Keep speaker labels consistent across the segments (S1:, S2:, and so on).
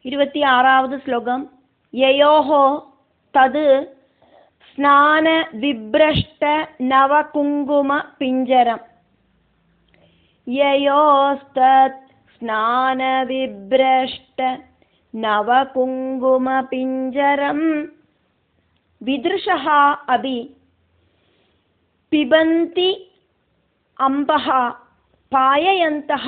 S1: 26வது ஸ்லோகம். யயோஹோ தது ஸ்நான விப்ரஷ்ட நவகுங்கும பிஞ்சரம். யயோஸ்தத் ஸ்நான விப்ரஷ்ட நவகுங்கும பிஞ்சரம் விதுஷः அபி பிபந்தி அம்பः பாயயந்தः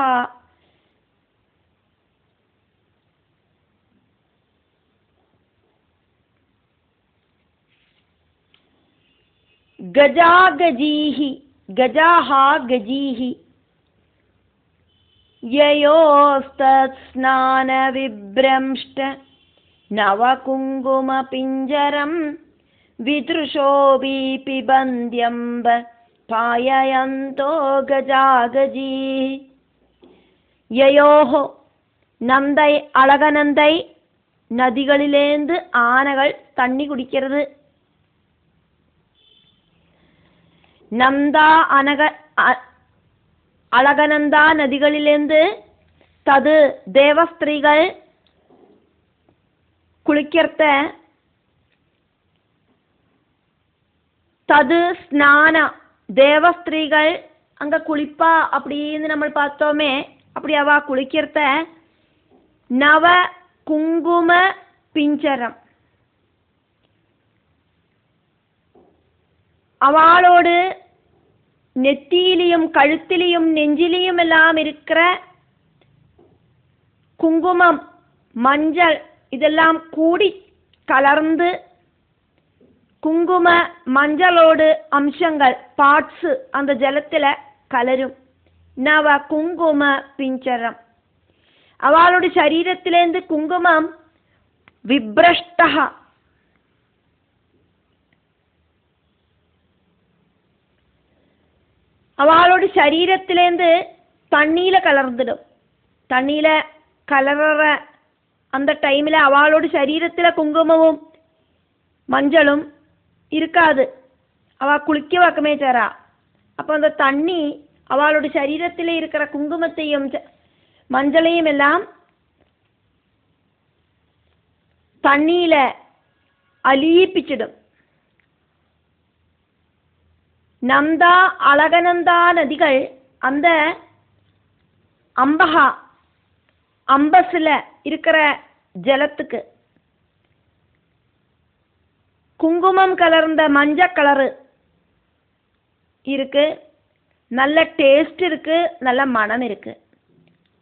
S1: கஜாகஜீஹி கஜாஹ கஜீஹி. யயோஸ்தத் ஸ்நான விப்ரம்ஷ்ட நவகுங்கும பிஞ்சரம் விதுஷோபி பிபந்த்யம்ப பாயயந்தோ கஜாகஜீஹி. யயோஹோ நந்தை அழகநந்தை நதிகளிலேந்து ஆனைகள் தண்ணி குடிக்கிறது. நந்தா அழகநந்தா நதிகளிலேந்து தது தேவஸ்திரீகள் குளிக்கிறத. தது ஸ்நான தேவஸ்திரீகள் அங்க குளிப்பா அப்படின்னு நம்ம பார்த்தோமே, அப்படி அவ குளிக்கிறத. நவ குங்கும பிஞ்சரம் அவளோடு நெத்தியிலையும் கழுத்திலையும் நெஞ்சிலையும் எல்லாம் இருக்கிற குங்குமம் மஞ்சள் இதெல்லாம் கூடி கலர்ந்து குங்கும மஞ்சளோடு அம்சங்கள் பார்ட்ஸ் அந்த ஜலத்தில் கலரும். நவ குங்கும பிஞ்சரம் அவளோட சரீரத்திலேருந்து குங்குமம் விப்ரஷ்டா அவளோட சரீரத்திலேருந்து தண்ணியில கலர்ந்துடும். தண்ணியில கலர்ற அந்த டைமில் அவளோட சரீரத்தில் குங்குமமும் மஞ்சளும் இருக்காது. அவள் குளிக்க வைக்கமே சேரா. அப்போ அந்த தண்ணி அவளோட சரீரத்தில் இருக்கிற குங்குமத்தையும் மஞ்சளையும் எல்லாம் தண்ணியில அலியிப்பிச்சிடும். நந்தா அழகநந்தா நதிகள் அந்த அம்பகா அம்பஸ்ல இருக்கிற ஜலத்துக்கு குங்குமம் கலர்ந்த மஞ்சள் கலரு இருக்கு. நல்ல டேஸ்ட் இருக்கு, நல்ல மனம் இருக்கு.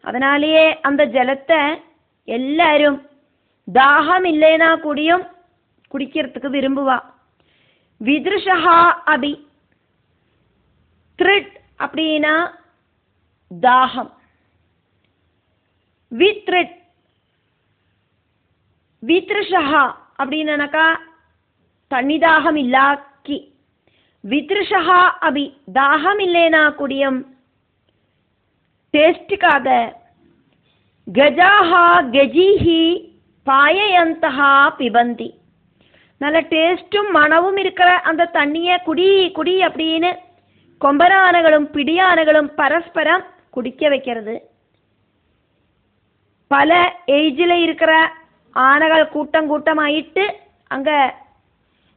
S1: அதனாலேயே அந்த ஜலத்தை எல்லாரும் தாகம் இல்லைனா கூடியும் குடிக்கிறதுக்கு விரும்புவா. விதுஷா அபி த்ரிட் அப்படின்னா தாகம். வித்ரிட் வித்ருஷா அப்படின்னாக்கா தண்ணி தாகம் இல்லாக்கி. வித்ருஷா அபி தாகம் இல்லைனா கூடியும் டேஸ்டுக்காக. கஜாஹா கஜீஹி பாயயந்தஹா பிபந்தி நல்ல டேஸ்டும் மனவும் இருக்கிற அந்த தண்ணியை குடி குடி அப்படின்னு கொம்பரானைகளும் பிடியானைகளும் பரஸ்பரம் குடிக்க வைக்கிறது. பல ஏஜில் இருக்கிற ஆனைகள் கூட்டம் கூட்டமாயிட்டு அங்கே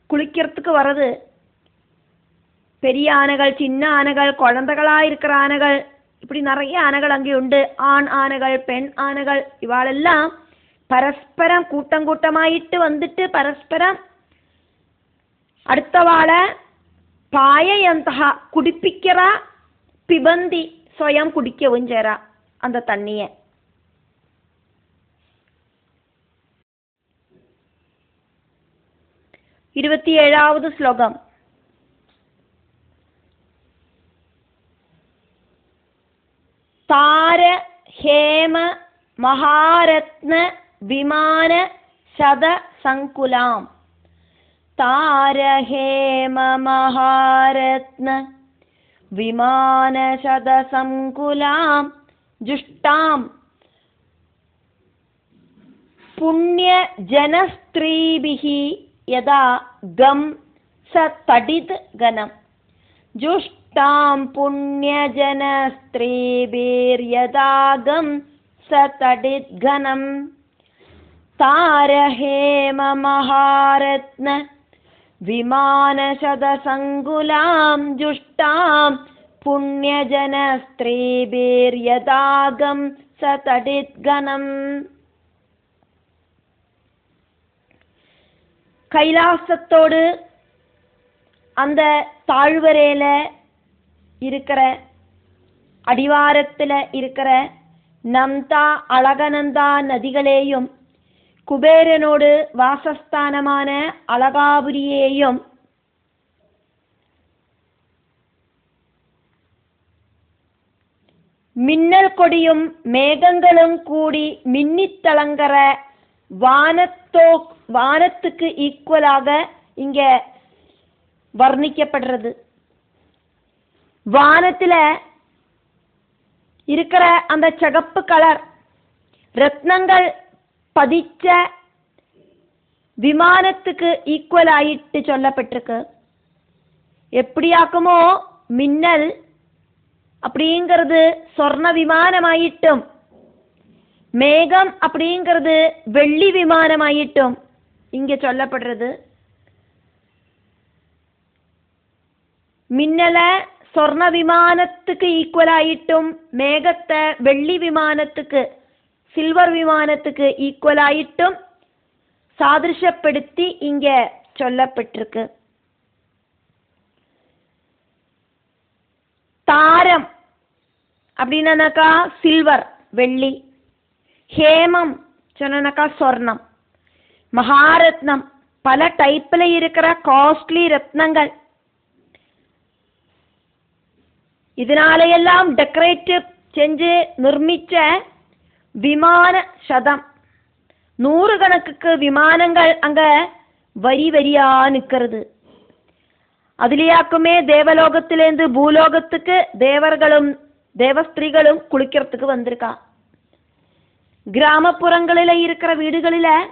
S1: குளிக்கிறதுக்கு வர்றது. பெரிய ஆனைகள், சின்ன ஆனைகள், குழந்தைகளாக இருக்கிற ஆனைகள், இப்படி நிறைய ஆனைகள் அங்கே உண்டு. ஆண் ஆனைகள், பெண் ஆனைகள், இவாளெல்லாம் பரஸ்பரம் கூட்டம் கூட்டமாயிட்டு வந்துட்டு பரஸ்பரம் அடுத்தவாளை பாயயந்தகா குடிப்பிக்கிறா. பிபந்தி சுயம் குடிக்கவும் சேரா அந்த தண்ணியை. இருபத்தி 27வது ஸ்லோகம். தார ஹேம மகாரத்ன விமான சத சங்குலாம். தார ஹேம மகாரத்ன விமான சத சங்குலாம் ஜுஷ்டாம் புண்ணிய ஜனஸ்திரீபிஹி யதா கம் ச தடித் கனம். ஜுஷ்டாம் புண்ணிய ஜனஸ்திரீபிர் யதா கம் ச தடித் கனம். तारहेम महारत्न विमानशतसङ्कुलां जुष्टां पुण्यजनस्त्रीभिर्यदागं सतडिद्गणम्. கைலாசத்தோடு அந்த தாழ்வரையில இருக்கிற அடிவாரத்தில் இருக்கிற நம்தா அழகநந்தா நதிகளேயும் குபேரனோடு வாசஸ்தானமான அழகாபுரியேயும் மின்னல் கொடியும் மேகங்களும் கூடி மின்னித்தளங்கற வானத்துக்கு ஈக்குவலாக இங்க வர்ணிக்கப்படுறது. வானத்தில் இருக்கிற அந்த சிகப்பு கலர் ரத்னங்கள் பதிச்ச விமானத்துக்கு ஈக்குவல் ஆயிட்டு சொல்லப்பட்டிருக்கு. எப்படியாக்குமோ மின்னல் அப்படிங்கிறது சொர்ண விமானமாயிட்டும் மேகம் அப்படிங்கிறது வெள்ளி விமானமாயிட்டும் இங்க சொல்லப்படுறது. மின்னலை சொர்ண விமானத்துக்கு ஈக்குவல் ஆயிட்டும் மேகத்தை வெள்ளி விமானத்துக்கு சில்வர் விமானத்துக்கு ஈக்குவல் ஆயிட்டும் சாதிருஷப்படுத்தி இங்க சொல்லப்பட்டிருக்கு. தாரம் அப்படின்னாக்கா சில்வர் வெள்ளி, ஹேமம் சொன்னாக்கா சொர்ணம், மகாரத்னம் பல டைப்ல இருக்கிற காஸ்ட்லி ரத்னங்கள், இதனாலையெல்லாம் டெக்கரேட்டிவ் செஞ்சு நிர்மிச்ச விமான சதம், 100 கணக்குக்கு விமானங்கள் அங்க வரி வரியா நிற்கிறது. அதுலயாக்குமே தேவலோகத்திலேருந்து பூலோகத்துக்கு தேவர்களும் தேவஸ்திரீகளும் குளிக்கிறதுக்கு வந்திருக்கா. கிராமப்புறங்களில் இருக்கிற வீடுகளில்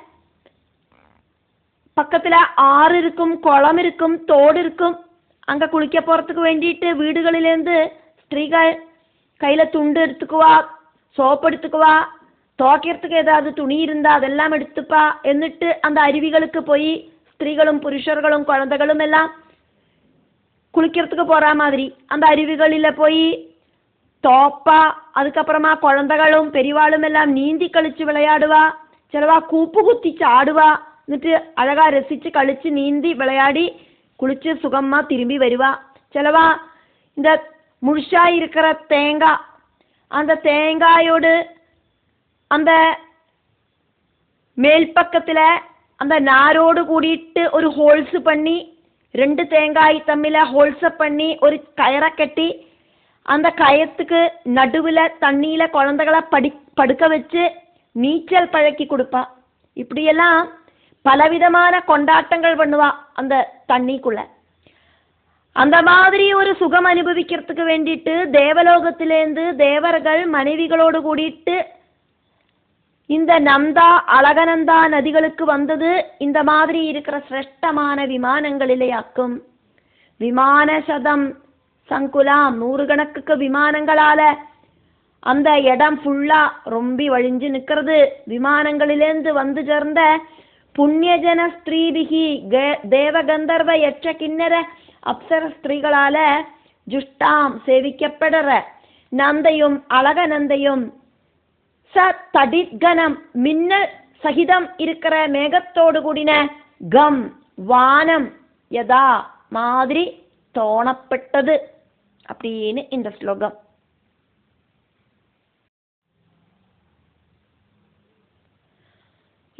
S1: பக்கத்தில் ஆறு இருக்கும், குளம் இருக்கும், தோடு இருக்கும். அங்கே குளிக்க போகிறதுக்கு வேண்டிட்டு வீடுகளிலேருந்து ஸ்திரீகள் கையில் துண்டு எடுத்துக்குவா, சோப்பு எடுத்துக்குவா, துவைக்கிறதுக்கு ஏதாவது துணி இருந்தால் அதெல்லாம் எடுத்துப்பா. എന്നിട്ട് அந்த அருவிகளுக்கு போய் ஸ்திரீகளும் புருஷர்களும் குழந்தைகளும் எல்லாம் குளிக்கிறதுக்கு போகிற மாதிரி அந்த அருவிகளில் போய் தோப்பா. அதுக்கப்புறமா குழந்தைகளும் பெரியவாளும் எல்லாம் நீந்தி கழிச்சு விளையாடுவா. சிலவா கூப்பு குத்தி சாடுவா. എന്നിട്ട് அழகா ரசித்து கழிச்சு நீந்தி விளையாடி குளிச்சு சுகமா திரும்பி வருவா. சிலவா இந்த முழுசா இருக்கிற தேங்காய், அந்த தேங்காயோடு அந்த மேல் பக்கத்தில் அந்த நாரோடு கூடிட்டு ஒரு ஹோல்ஸ் பண்ணி 2 தேங்காய் தம்மில ஹோல்ஸை பண்ணி ஒரு கயரை கட்டி அந்த கயத்துக்கு நடுவில் தண்ணியில் குழந்தைகளை படுக்க வச்சு நீச்சல் பழக்கி கொடுப்பா. இப்படியெல்லாம் பலவிதமான கொண்டாட்டங்கள் பண்ணுவா அந்த தண்ணிக்குள்ள. அந்த மாதிரி ஒரு சுகம் அனுபவிக்கிறதுக்கு வேண்டிட்டு தேவலோகத்திலேருந்து தேவர்கள் மனைவிகளோடு கூடிட்டு இந்த நந்தா அழகநந்தா நதிகளுக்கு வந்தது இந்த மாதிரி இருக்கிற சிரேஷ்டமான விமானங்களிலேயாக்கும். விமான சதம் சங்குலாம் 100 கணக்குக்கு விமானங்களால அந்த இடம் ஃபுல்லா ரொம்பி வழிஞ்சு நிற்கிறது. விமானங்களிலேருந்து வந்து சேர்ந்த புண்ணியஜன ஸ்திரீபிகி தேவகந்தர்வ யட்ச கிண்ணற அப்சர ஸ்திரீகளால ஜுஷ்டாம் சேவிக்கப்படுற நந்தையும் அழகநந்தையும் ச தடித்கணம் மின்ன சகிதம் இருக்கிற மேகத்தோடு கூடின கம் வானம் யதா மாதிரி தோணப்பட்டது அப்படின்னு இந்த ஸ்லோகம்.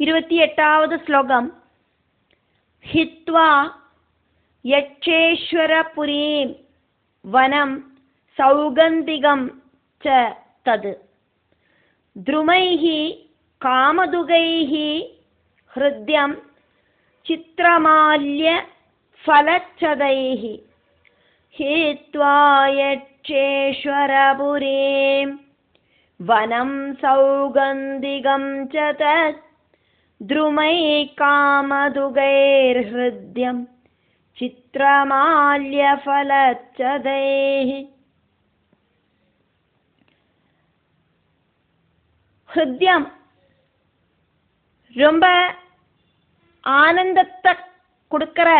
S1: இருபத்தி 8வது ஸ்லோகம். ஹித்வா யட்சேஸ்வரபுரீம் வனம் சௌகந்திகம் ச தது த்ருமைஹி காமதுகைஹி ஹ்ருத்யம் சித்ரமால்ய ஃபலச்சதைஹி ஹித்வா யட்சேஸ்வரபுரீம் வனம் சௌகந்திகம் ச தத் த்ருமை காமதுகைர்ஹ்ருத்யம் சித்ரமால்ய ஃபலச்சதைஹி. ஹிருத்யம் ரொம்ப ஆனந்தத்தை கொடுக்கிற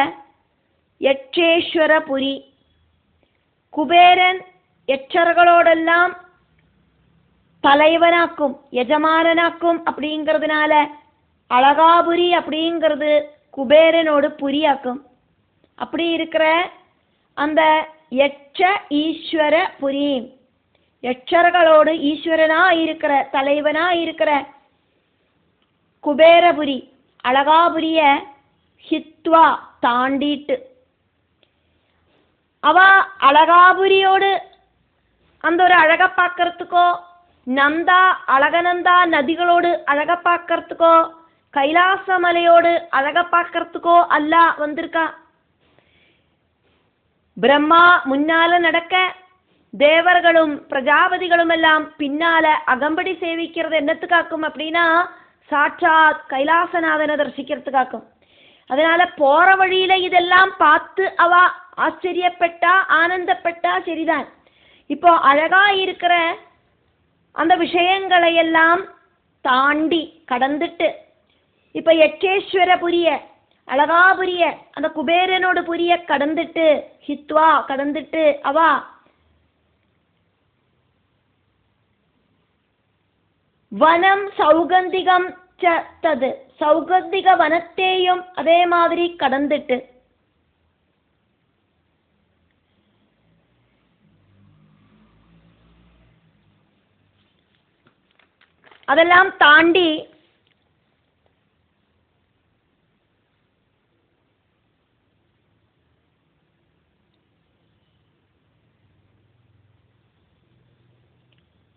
S1: யட்சேஸ்வரபுரி. குபேரன் யட்சர்களோடெல்லாம் தலைவனாக்கும் எஜமானனாக்கும் அப்படிங்கிறதுனால அழகாபுரி அப்படிங்கிறது குபேரனோடு புரியாக்கும். அப்படி இருக்கிற அந்த யட்ச ஈஸ்வர புரி, யட்சர்களோடு ஈஸ்வரனா இருக்கிற தலைவனா இருக்கிற குபேரபுரி அழகாபுரிய ஹித்வா தாண்டிட்டு, அவ அழகாபுரியோடு அந்த ஒரு அழகை பார்க்கறதுக்கோ, நந்தா அழகநந்தா நதிகளோடு அழகை பார்க்கறதுக்கோ, கைலாச மலையோடு அழகை பார்க்கறதுக்கோ அல்ல வந்திருக்கா. பிரம்மா முன்னால நடக்க, தேவர்களும் பிரஜாபதிகளும் எல்லாம் பின்னால அகம்படி சேவிக்கிறது என்னத்துக்காக்கும் அப்படின்னா சாட்சாத் கைலாசநாதனை தரிசிக்கிறதுக்காக்கும். அதனால போற வழியில இதெல்லாம் பார்த்து அவ ஆச்சரியப்பட்டா, ஆனந்தப்பட்டா. சரிதான், இப்போ அழகா இருக்கிற அந்த விஷயங்களை எல்லாம் தாண்டி கடந்துட்டு இப்ப யட்சேஸ்வரபுரிய அழகாபுரிய அந்த குபேரனோட புரிய கடந்துட்டு, ஹித்வா கடந்துட்டு, அவ வனம் சௌகந்திகம் தது சௌகந்திக வனத்தையும் அதே மாதிரி கடந்துட்டு, அதெல்லாம் தாண்டி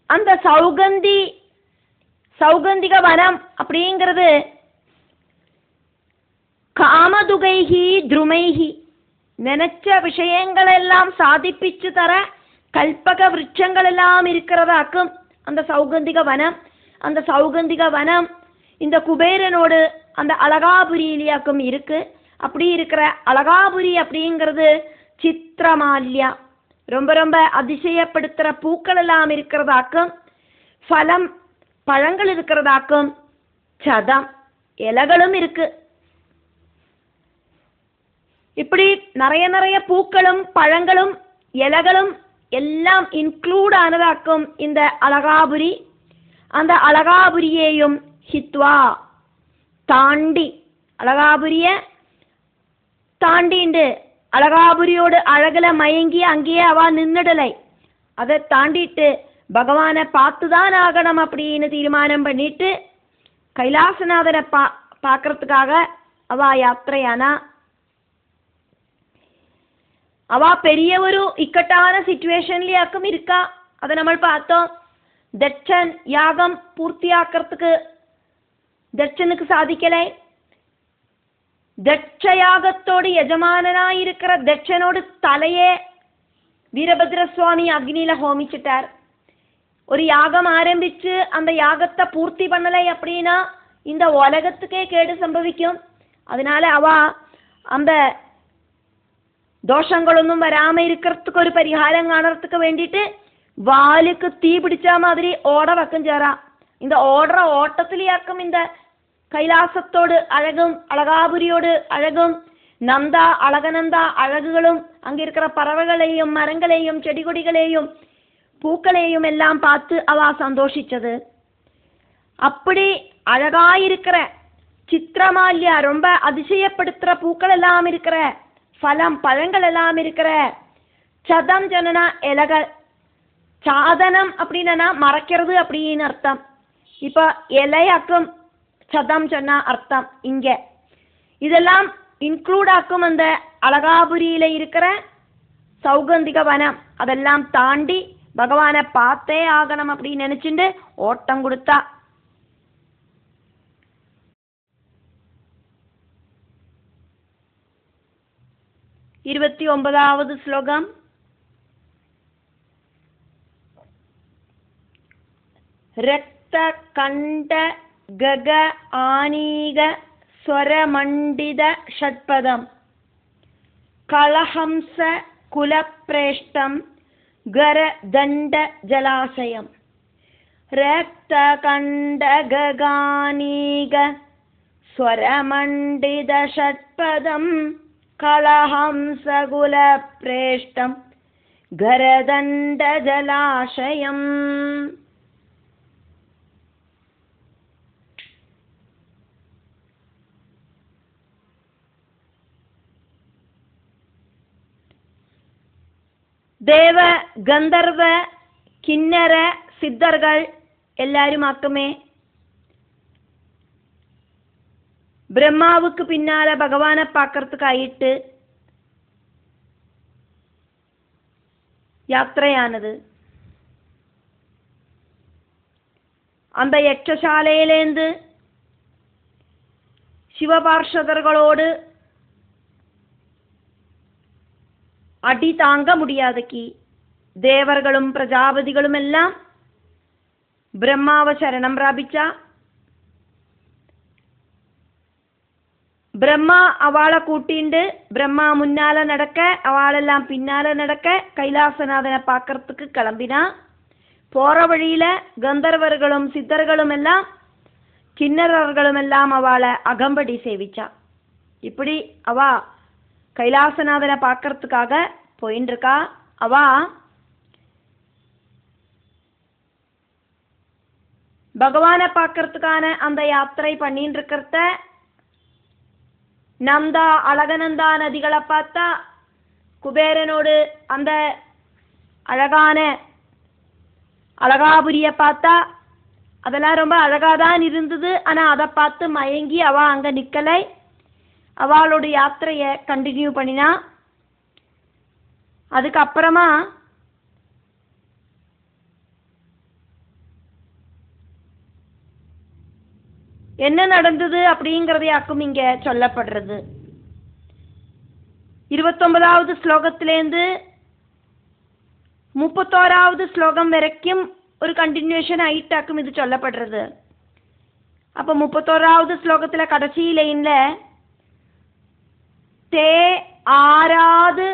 S1: அந்த சௌகந்திக வனம் அப்படிங்கிறது காமதுகைஹி துருமைஹி, நினைச்ச விஷயங்களெல்லாம் சாதிப்பிச்சு தர கல்பக விருட்சங்கள் எல்லாம் இருக்கிறதாக்கும் அந்த சௌகந்திக வனம். அந்த சௌகந்திக வனம் இந்த குபேரனோடு அந்த அழகாபுரியிலியாக்கும் இருக்கு. அப்படி இருக்கிற அழகாபுரி அப்படிங்கிறது சித்திரமால்யா, ரொம்ப ரொம்ப அதிசயப்படுத்துற பூக்கள் எல்லாம் இருக்கிறதாக்கும், ஃபலம் பழங்கள் இருக்கிறதாக்கும், சதம் இலைகளும் இருக்கு. இப்படி நிறைய பூக்களும் பழங்களும் இலைகளும் எல்லாம் இன்க்ளூட் ஆனதாக்கும் இந்த அழகாபுரி. அந்த அழகாபுரியையும் ஹித்வா தாண்டி, அழகாபுரிய தாண்டிண்டு அழகாபுரியோடு அழகுல மயங்கி அங்கேயே அவ நின்னுடலை. அதை தாண்டிட்டு பகவானை பார்த்துதான் ஆகணும் அப்படின்னு தீர்மானம் பண்ணிட்டு கைலாசநாதனை பார்க்கறதுக்காக அவ யாத்திரையானா. அவ பெரிய ஒரு இக்கட்டான சிச்சுவேஷன்லயாக்கும் இருக்கா. அதை நம்ம பார்த்தோம். தட்சன் யாகம் பூர்த்தியாக்கிறதுக்கு தட்சனுக்கு சாதிக்கலை. தட்சயாகத்தோடு எஜமானனாயிருக்கிற தட்சனோடு தலையே வீரபத்ர சுவாமி அக்னியில ஹோமிச்சிட்டார். ஒரு யாகம் ஆரம்பிச்சு அந்த யாகத்தை பூர்த்தி பண்ணலை அப்படின்னா இந்த உலகத்துக்கே கேடு சம்பவிக்கும். அதனால அவ அந்த தோஷங்களொന്നും வராம இருக்கிறதுக்கு ஒரு பரிகாரம் காணறதுக்கு வேண்டிட்டு வாலுக்கு தீ பிடிச்ச மாதிரி ஓட வக்கம் சேரா. இந்த ஓடுற ஓட்டத்திலேயாக்கும் இந்த கைலாசத்தோடு அழகும் அழகாபுரியோடு அழகும் நந்தா அழகநந்தா அழகுகளும் அங்க இருக்கிற பறவைகளையும் மரங்களையும் செடி கொடிகளையும் பூக்களையும் எல்லாம் பார்த்து அவ சந்தோஷிச்சது. அப்படி அழகாயிருக்கிற சித்திரமால்யா, ரொம்ப அதிசயப்படுத்துற பூக்கள் எல்லாம் இருக்கிற, ஃபலம் பழங்கள் எல்லாம் இருக்கிற, சதம் ஜனனா இலைகள், சாதனம் அப்படின்னா மறைக்கிறது அப்படின்னு அர்த்தம். இப்ப இலையாக்கும் சதம் சொன்னா அர்த்தம். இங்க இதெல்லாம் இன்க்ளூட் ஆக்கும் அந்த அழகாபுரியில இருக்கிற சௌகந்திக வனம். அதெல்லாம் தாண்டி பகவானை பார்த்தே ஆகணும் அப்படின்னு நினைச்சுட்டு ஓட்டம் கொடுத்தா. இருபத்தி 9வது ஸ்லோகம். ரக்த கண்ட கக ஆனீக ஸ்வரமண்டித ஷட்பதம் கலஹம்ச குலப்ரேஷ்டம் கர தண்ட ஜலாசயம். ரக்த கண்ட ககானீக स्वरमण्डित षट्पदं कलहंसकुलप्रेष्ठं गरदण्डजलाशयम् தேவ கந்தர்வ கிண்ணற சித்தர்கள் எல்லாருமாக்குமே பிரம்மாவுக்கு பின்னால பகவானை பார்க்கறதுக்காயிட்டு யாத்திரையானது. அந்த யட்சசாலையிலேந்து சிவபார்ஷதர்களோடு அடி தாங்க முடியாதக்கி தேவர்களும் பிரஜாபதிகளும் எல்லாம் பிரம்மாவை சரணம் பிராபிச்சா. பிரம்மா அவளை கூட்டிண்டு பிரம்மா முன்னால நடக்க அவளெல்லாம் பின்னால நடக்க கைலாசநாதனை பார்க்கறதுக்கு கிளம்பினா. போற வழியில கந்தர்வர்களும் சித்தர்களும் எல்லாம் கிண்ணறர்களும் எல்லாம் அவளை அகம்படி சேவிச்சா. இப்படி அவ கைலாசநாதனை பார்க்கறதுக்காக போயின்னு இருக்கா. அவ பகவானை பார்க்கறதுக்கான அந்த யாத்திரை பண்ணிட்டு இருக்கிறத நந்தா அழகநந்தா நதிகளை பார்த்தா. குபேரனோடு அந்த அழகான அழகாபுரிய பார்த்தா. அதெல்லாம் ரொம்ப அழகாதான் இருந்தது. ஆனா அதை பார்த்து மயங்கி அவ அங்க நிக்கலை. அவளோட யாத்திரைய கண்டினியூ பண்ணினா. அதுக்கப்புறமா என்ன நடந்தது அப்படிங்கறதையாக்கும் இங்க சொல்லப்படுறது. 29வது ஸ்லோகத்திலேருந்து 31வது ஸ்லோகம் வரைக்கும் ஒரு கண்டினியூஷன் ஆயிட்டாக்கும் இது சொல்லப்படுறது. அப்ப 31வது ஸ்லோகத்துல கடைசி லைன்ல தே ஆராது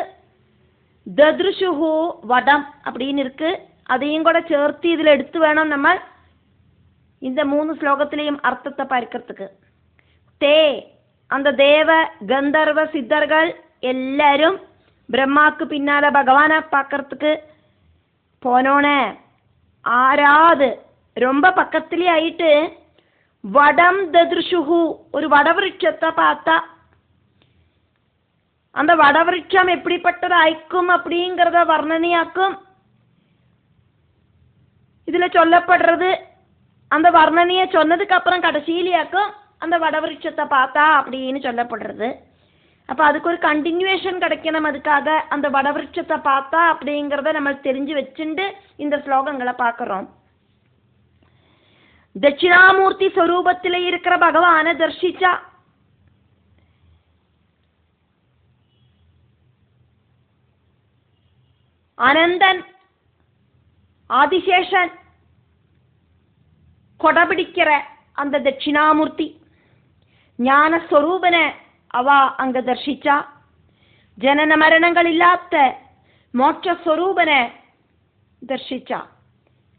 S1: தத்ருஷுஹு வடம் அப்படின்னு இருக்கு. அதையும் கூட சேர்த்து இதுல எடுத்து வேணும் நம்ம இந்த 3 ஸ்லோகத்திலையும் அர்த்தத்தை பார்க்கிறதுக்கு. தே அந்த தேவ கந்தர்வ சித்தர்கள் எல்லாரும் பிரம்மாக்கு பின்னால பகவானை பார்க்கறதுக்கு போனோனே ஆராது ரொம்ப பக்கத்திலே ஆயிட்டு வடம் தத்ருஷுஹு ஒரு வடவிருட்சத்தை பார்த்தா. அந்த வடவிருட்சம் எப்படிப்பட்டது ஆயிக்கும் அப்படிங்கிறத வர்ணனையாக்கும் இதுல சொல்லப்படுறது. அந்த வர்ணனையை சொன்னதுக்கு அப்புறம் கடைசியிலேயாக்கும் அந்த வடவிருட்சத்தை பார்த்தா அப்படின்னு சொல்லப்படுறது. அப்ப அதுக்கு ஒரு கண்டினியூஷன் கிடைக்கணும். அதுக்காக அந்த வடவிருட்சத்தை பார்த்தா அப்படிங்கிறத நம்ம தெரிஞ்சு வச்சுட்டு இந்த ஸ்லோகங்களை பார்க்கிறோம். தட்சிணாமூர்த்தி ஸ்வரூபத்திலே இருக்கிற பகவானை தரிசிச்சா. அனந்தன் ஆதிசேஷன் கொடபிடிக்கிற அந்த தட்சிணாமூர்த்தி ஞானஸ்வரூபனை அவ அங்க தர்ஷிச்சா. ஜனன மரணங்கள் இல்லாத மோட்சஸ்வரூபனை தர்ஷிச்சா.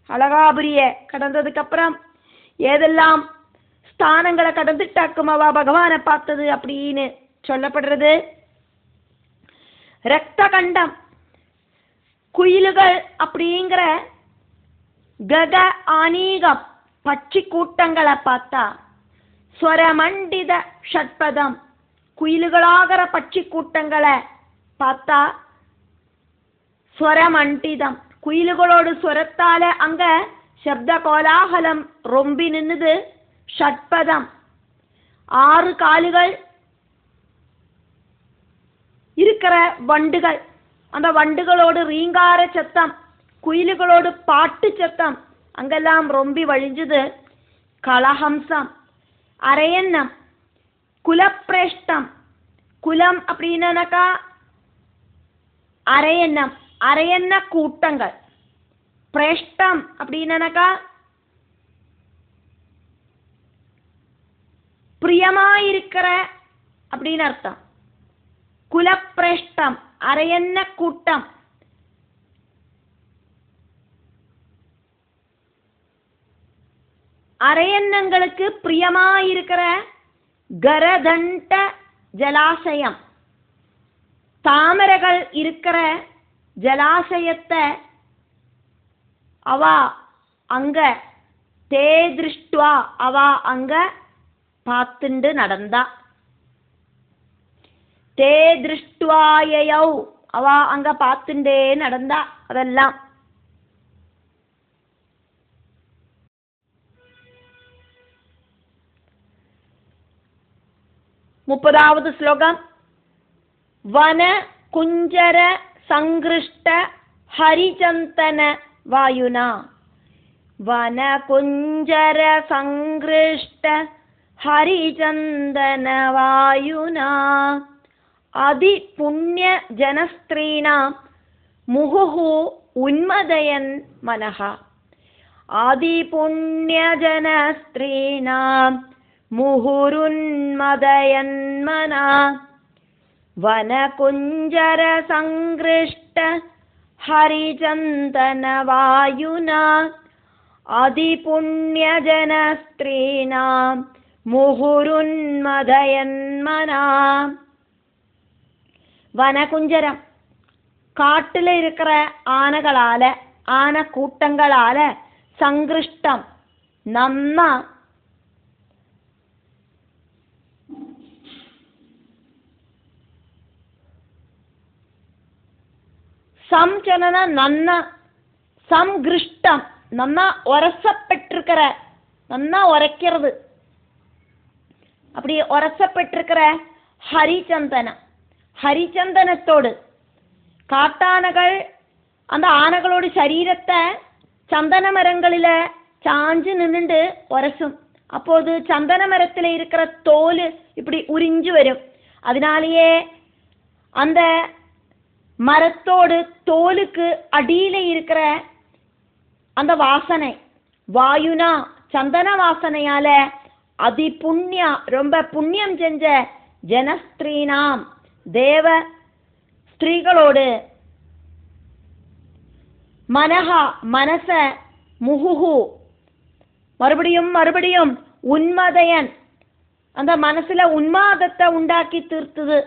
S1: அழகாபுரிய கடந்ததுக்கு அப்புறம் ஏதெல்லாம் ஸ்தானங்களை கடந்துட்டாக்கும் அவ பகவானை பார்த்தது அப்படின்னு சொல்லப்படுறது. ரத்த கண்டம் குயிலுகள் அப்படிங்கிற கக ஆனீகம் பட்சி கூட்டங்களை பார்த்தா. ஸ்வரமண்டித ஷட்பதம் குயிலுகளாகிற பட்சி கூட்டங்களை பார்த்தா. ஸ்வரமண்டிதம் குயிலுகளோடு ஸ்வரத்தால அங்க சப்த கோலாகலம் ரொம்பி நின்னுது. ஷட்பதம் 6 காலுகள் இருக்கிற வண்டுகள். அந்த வண்டுகளோடு ரீங்கார சத்தம் குயிலுகளோடு பாட்டு சத்தம் அங்கெல்லாம் ரொம்பி வழிஞ்சுது. கலஹம்சம் அரையன்னம் குலப்பிரேஷ்டம் குலம் அப்படின்னாக்கா அரையன்னம் அரையன்ன கூட்டங்கள். பிரேஷ்டம் அப்படின்னாக்கா பிரியமாயிருக்கிற அப்படின்னு அர்த்தம். குலப்பிரேஷ்டம் அரையன்ன கூட்டம். அரையன்னங்களுக்கு பிரியமாயிருக்கிற கரதண்ட ஜலாசயம், தாமரைகள் இருக்கிற ஜலாசயத்தை அவ அங்க தே திருஷ்டுவா அவ அங்க பார்த்துண்டு நடந்தா. தே திருஷ்டுவாயௌ அவ அங்க பார்த்துண்டே நடந்தா. அதெல்லாம் முப்பதாவது ஸ்லோகம். வன குஞ்சர சங்கிருஷ்ட ஹரிச்சந்தன வாயுனா. வன குஞ்சர சங்கிருஷ்ட ஹரிச்சந்தன வாயுனா அதி புண்ணிய ஜனஸ்திரீணாம் முகுஹு உன்மதயன் மனஹ. ஆதி புண்ணிய ஜனஸ்திரீணாம் முகுருன்மதயன் மனா. வன குஞ்சர சங்கிருஷ்ட ஹரிச்சந்தன வாயுனா அதி புண்ணிய ஜனஸ்திரீணாம் முகுருன்மதயன் மனா. வனகுஞ்சரம் காட்டுல இருக்கிற ஆனைகளால, ஆன கூட்டங்களால சங்கிருஷ்டம் நம்ம சம்சனன நன்ன சங்கிருஷ்டம் நன்னா உரசப்பட்டிருக்கிற, நன்னா உரைக்கிறது, அப்படி உரசப்பட்டிருக்கிற ஹரிச்சந்தனம், ஹரிச்சந்தனத்தோடு காட்டானைகள் அந்த ஆனைகளோட சரீரத்தை சந்தன மரங்களில சாஞ்சு நின்றுண்டு உரசும். அப்போது சந்தன மரத்தில் இருக்கிற தோல் இப்படி உறிஞ்சு வரும். அதனாலேயே அந்த மரத்தோடு தோலுக்கு அடியில இருக்கிற அந்த வாசனை வாயுனா சந்தன வாசனையால அதி புண்ணியா ரொம்ப புண்ணியம் செஞ்ச ஜனஸ்திரீனாம் தேவ ஸ்திரீகளோடு மனஹா மனச முகுஹு மறுபடியும் மறுபடியும் உன்மதயன் அந்த மனசுல உன்மாதத்தை உண்டாக்கி தீர்த்தது.